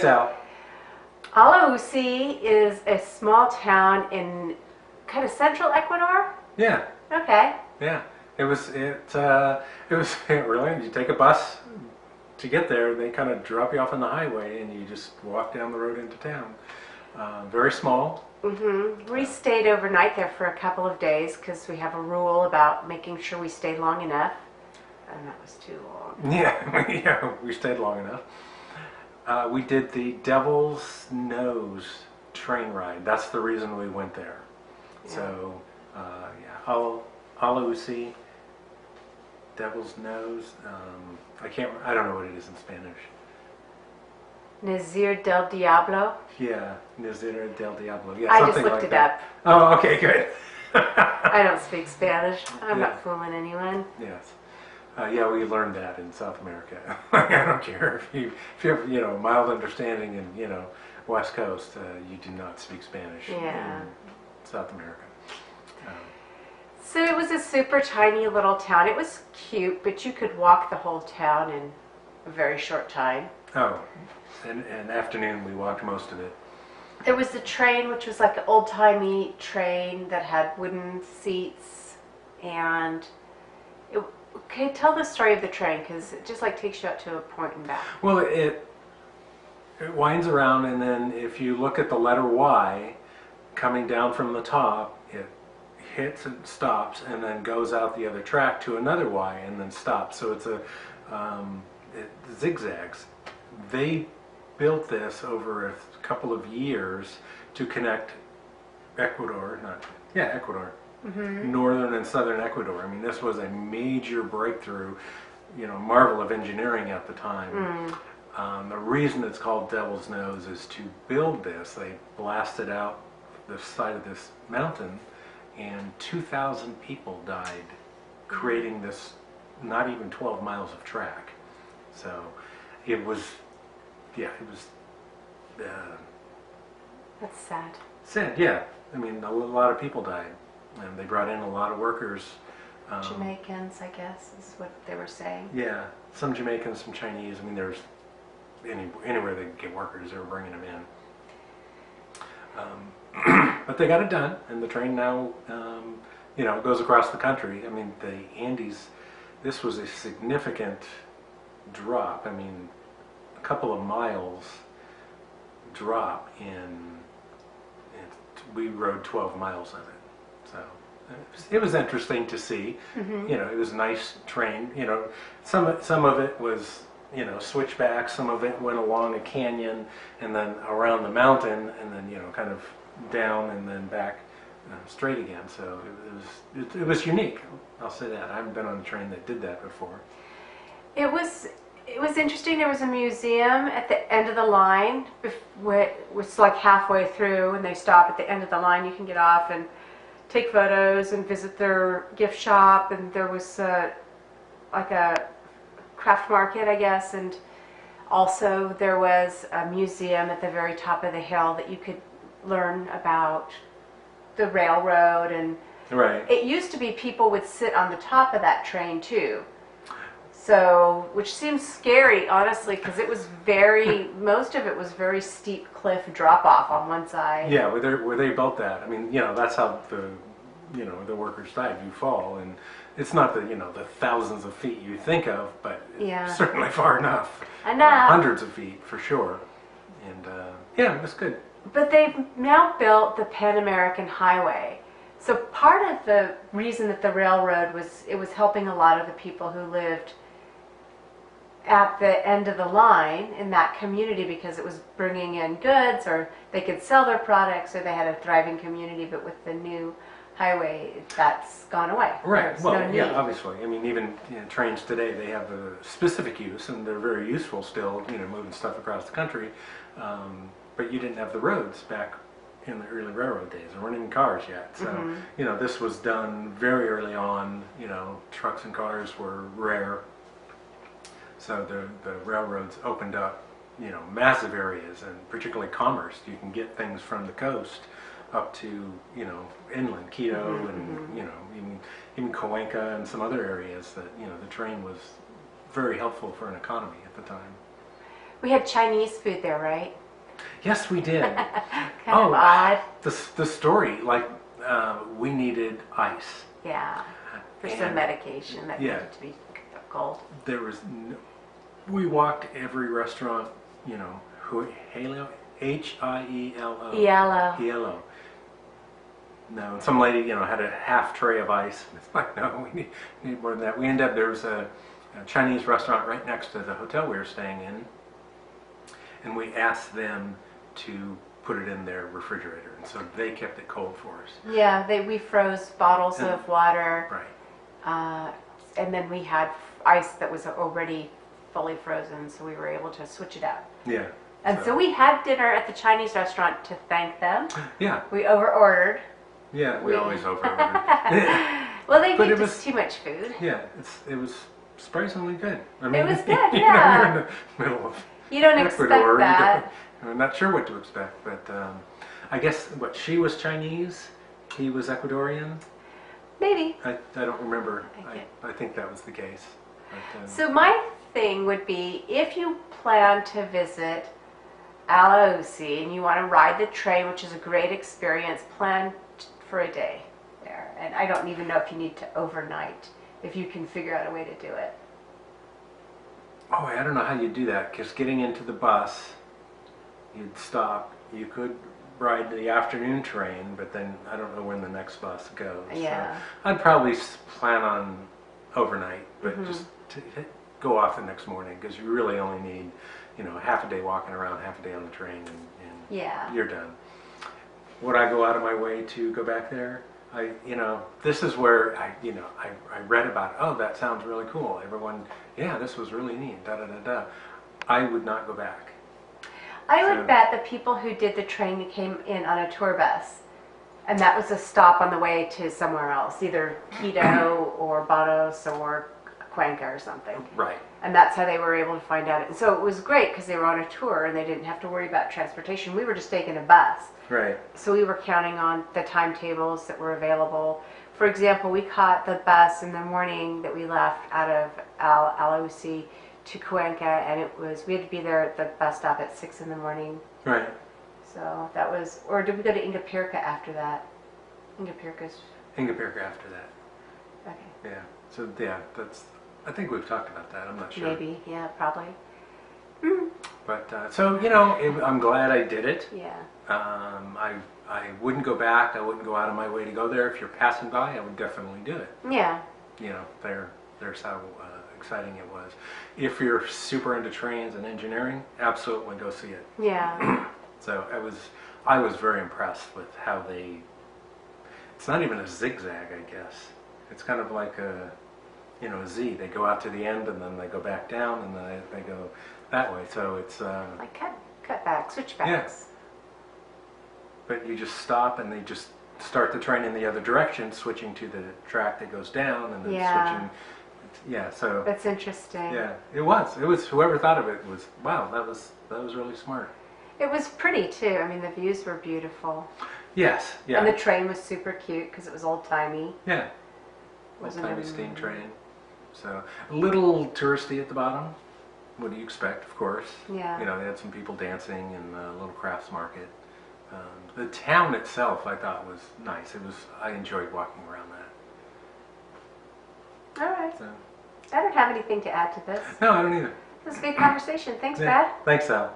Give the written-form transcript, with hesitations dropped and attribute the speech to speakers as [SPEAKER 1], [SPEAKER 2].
[SPEAKER 1] Sal.
[SPEAKER 2] Alausi is a small town in kind of central Ecuador.
[SPEAKER 1] Yeah,
[SPEAKER 2] Okay.
[SPEAKER 1] yeah. It was really. You take a bus to get there. They kind of drop you off on the highway, and you just walk down the road into town. Very small.
[SPEAKER 2] We stayed overnight there for a couple of days because we have a rule about making sure we stay long enough, and that was too long.
[SPEAKER 1] Yeah, yeah. We stayed long enough. We did the Devil's Nose train ride. That's the reason we went there.
[SPEAKER 2] Yeah.
[SPEAKER 1] So, yeah, Alausi, Devil's Nose. I don't know what it is in Spanish.
[SPEAKER 2] Nazir del Diablo.
[SPEAKER 1] Yeah, Nazir del Diablo. Yeah,
[SPEAKER 2] I
[SPEAKER 1] something
[SPEAKER 2] just looked
[SPEAKER 1] like
[SPEAKER 2] it
[SPEAKER 1] that.
[SPEAKER 2] up.
[SPEAKER 1] Oh, okay, good.
[SPEAKER 2] I don't speak Spanish. I'm
[SPEAKER 1] Yeah.
[SPEAKER 2] not fooling anyone.
[SPEAKER 1] Yes. Yeah, we learned that in South America. I don't care if you have mild understanding in West Coast, you do not speak Spanish
[SPEAKER 2] Yeah.
[SPEAKER 1] in South America.
[SPEAKER 2] So it was a super tiny little town. It was cute, but you could walk the whole town in a very short time.
[SPEAKER 1] Oh, and afternoon we walked most of it.
[SPEAKER 2] There was the train, which was like an old-timey train that had wooden seats, and okay, tell the story of the train because it just like takes you up to a point and back.
[SPEAKER 1] Well, it winds around, and then if you look at the letter Y coming down from the top, it hits and stops, and then goes out the other track to another Y, and then stops. So it zigzags. They built this over a couple of years to connect Ecuador, northern and southern Ecuador. I mean, this was a major breakthrough, marvel of engineering at the time. The reason it's called Devil's Nose is to build this, they blasted out the side of this mountain, and 2,000 people died creating this not even 12 miles of track. So it was,
[SPEAKER 2] That's sad.
[SPEAKER 1] sad, yeah. I mean, a lot of people died, and they brought in a lot of workers.
[SPEAKER 2] Jamaicans, I guess, is what they were saying.
[SPEAKER 1] Yeah, some Jamaicans, some Chinese. I mean, there's anywhere they could get workers, they were bringing them in. But they got it done, and the train now, goes across the country. I mean, the Andes, this was a significant drop. I mean, a couple of miles drop we rode 12 miles of it. So it was interesting to see. It was a nice train. Some of it was switchback. Some of it went along a canyon and then around the mountain, and then kind of down and then back straight again. So it was unique. I'll say that. I haven't been on a train that did that before.
[SPEAKER 2] It was interesting. There was a museum at the end of the line. It was like halfway through, and they stop at the end of the line. You can get off and take photos and visit their gift shop. And there was like a craft market, I guess, and also there was a museum at the very top of the hill that you could learn about the railroad. And
[SPEAKER 1] Right.
[SPEAKER 2] it used to be people would sit on the top of that train too. So, which seems scary, honestly, because it was most of it was very steep cliff drop off on one side.
[SPEAKER 1] Yeah, where they built that. I mean, that's how the workers died. You fall, and it's not the thousands of feet you think of, but
[SPEAKER 2] Yeah.
[SPEAKER 1] certainly far enough.
[SPEAKER 2] Enough.
[SPEAKER 1] Hundreds of feet for sure. And it was good.
[SPEAKER 2] But they've now built the Pan American Highway. So part of the reason that the railroad was helping a lot of the people who lived at the end of the line in that community, because it was bringing in goods, or they could sell their products, or they had a thriving community. But with the new highway, that's gone away.
[SPEAKER 1] Right.
[SPEAKER 2] There's
[SPEAKER 1] Well,
[SPEAKER 2] no
[SPEAKER 1] yeah,
[SPEAKER 2] need.
[SPEAKER 1] obviously. I mean, even trains today, they have a specific use, and they're very useful still, moving stuff across the country. But you didn't have the roads back in the early railroad days. There weren't even cars yet. So, this was done very early on. Trucks and cars were rare. So the railroads opened up, massive areas, and particularly commerce. You can get things from the coast up to, inland, Quito, and, even Cuenca and some other areas that, the train was very helpful for an economy at the time.
[SPEAKER 2] We had Chinese food there, right?
[SPEAKER 1] Yes, we did.
[SPEAKER 2] Kind of odd.
[SPEAKER 1] The story, like we needed ice.
[SPEAKER 2] Yeah. For some
[SPEAKER 1] And-
[SPEAKER 2] medication that
[SPEAKER 1] yeah.
[SPEAKER 2] needed to be cold.
[SPEAKER 1] There was we walked every restaurant, you know, Hielo, Hielo.
[SPEAKER 2] Yellow.
[SPEAKER 1] Hielo. No, and some lady, you know, had a half tray of ice. It's like, no, we need more than that. We ended up, there was a Chinese restaurant right next to the hotel we were staying in, and we asked them to put it in their refrigerator, and so they kept it cold for us.
[SPEAKER 2] Yeah, we froze bottles
[SPEAKER 1] And-
[SPEAKER 2] of water,
[SPEAKER 1] Right.
[SPEAKER 2] and then we had ice that was already fully frozen, so we were able to switch it up.
[SPEAKER 1] Yeah.
[SPEAKER 2] And so we had dinner at the Chinese restaurant to thank them.
[SPEAKER 1] Yeah.
[SPEAKER 2] We over-ordered.
[SPEAKER 1] Yeah, we always over-ordered.
[SPEAKER 2] Well, they
[SPEAKER 1] But
[SPEAKER 2] gave
[SPEAKER 1] it
[SPEAKER 2] us
[SPEAKER 1] was-
[SPEAKER 2] too much food.
[SPEAKER 1] Yeah, it was surprisingly good. I mean,
[SPEAKER 2] was good,
[SPEAKER 1] you
[SPEAKER 2] yeah.
[SPEAKER 1] know, we're in the middle of
[SPEAKER 2] You don't expect
[SPEAKER 1] Ecuador.
[SPEAKER 2] that.
[SPEAKER 1] I'm not sure what to expect, but I guess she was Chinese, he was Ecuadorian.
[SPEAKER 2] Maybe.
[SPEAKER 1] I don't remember.
[SPEAKER 2] Okay.
[SPEAKER 1] I think that was the case. But,
[SPEAKER 2] So my thing would be, if you plan to visit Alausi and you want to ride the train, which is a great experience, plan for a day there. And I don't even know if you need to overnight, if you can figure out a way to do it.
[SPEAKER 1] oh, I don't know how you do that, because getting into the bus, you'd stop. You could ride the afternoon train, but then I don't know when the next bus goes.
[SPEAKER 2] Yeah.
[SPEAKER 1] So I'd probably plan on overnight, but
[SPEAKER 2] Mm-hmm.
[SPEAKER 1] just to go off the next morning, because you really only need, you know, half a day walking around, half a day on the train, and
[SPEAKER 2] Yeah.
[SPEAKER 1] you're done. Would I go out of my way to go back there? This is where I read about, oh, that sounds really cool. Everyone, yeah, this was really neat, da da da da. I would not go back.
[SPEAKER 2] I would
[SPEAKER 1] So-
[SPEAKER 2] bet the people who did the train came in on a tour bus, and that was a stop on the way to somewhere else, either Quito or Banos or Cuenca or something.
[SPEAKER 1] Right.
[SPEAKER 2] And that's how they were able to find out. And so it was great because they were on a tour and they didn't have to worry about transportation. We were just taking a bus.
[SPEAKER 1] Right.
[SPEAKER 2] So we were counting on the timetables that were available. For example, we caught the bus in the morning that we left out of Alausi to Cuenca, and we had to be there at the bus stop at 6 in the morning.
[SPEAKER 1] Right.
[SPEAKER 2] So that was, or did we go to Ingapirca after that? Ingapirca's,
[SPEAKER 1] Ingapirca after that.
[SPEAKER 2] okay,
[SPEAKER 1] Yeah. So yeah, I think we've talked about that. I'm not sure.
[SPEAKER 2] maybe, yeah, probably.
[SPEAKER 1] But I'm glad I did it.
[SPEAKER 2] Yeah.
[SPEAKER 1] I wouldn't go back. I wouldn't go out of my way to go there. If you're passing by, I would definitely do it.
[SPEAKER 2] Yeah.
[SPEAKER 1] You know, there's how exciting it was. If you're super into trains and engineering, absolutely go see it.
[SPEAKER 2] Yeah.
[SPEAKER 1] So I was very impressed with how it's not even a zigzag, I guess. It's kind of like a Z. They go out to the end and then they go back down and then they go that way. So it's,
[SPEAKER 2] Like cutbacks, switchbacks.
[SPEAKER 1] but you just stop and they just start the train in the other direction, switching to the track that goes down and then
[SPEAKER 2] Yeah.
[SPEAKER 1] switching. Yeah, so
[SPEAKER 2] That's interesting.
[SPEAKER 1] yeah, it was whoever thought of it was, wow, that was really smart.
[SPEAKER 2] It was pretty too. I mean, the views were beautiful.
[SPEAKER 1] Yes, yeah.
[SPEAKER 2] And the train was super cute because it was old-timey.
[SPEAKER 1] Yeah.
[SPEAKER 2] Wasn't
[SPEAKER 1] Old-timey
[SPEAKER 2] it?
[SPEAKER 1] steam train. So a little touristy at the bottom. What do you expect, of course?
[SPEAKER 2] Yeah.
[SPEAKER 1] You know, they had some people dancing in a little crafts market. The town itself, I thought, was nice. I enjoyed walking around that.
[SPEAKER 2] All right.
[SPEAKER 1] So,
[SPEAKER 2] I don't have anything to add to this.
[SPEAKER 1] no, I don't either.
[SPEAKER 2] This was a good conversation. Thanks,
[SPEAKER 1] Yeah.
[SPEAKER 2] Brad.
[SPEAKER 1] Thanks, Al.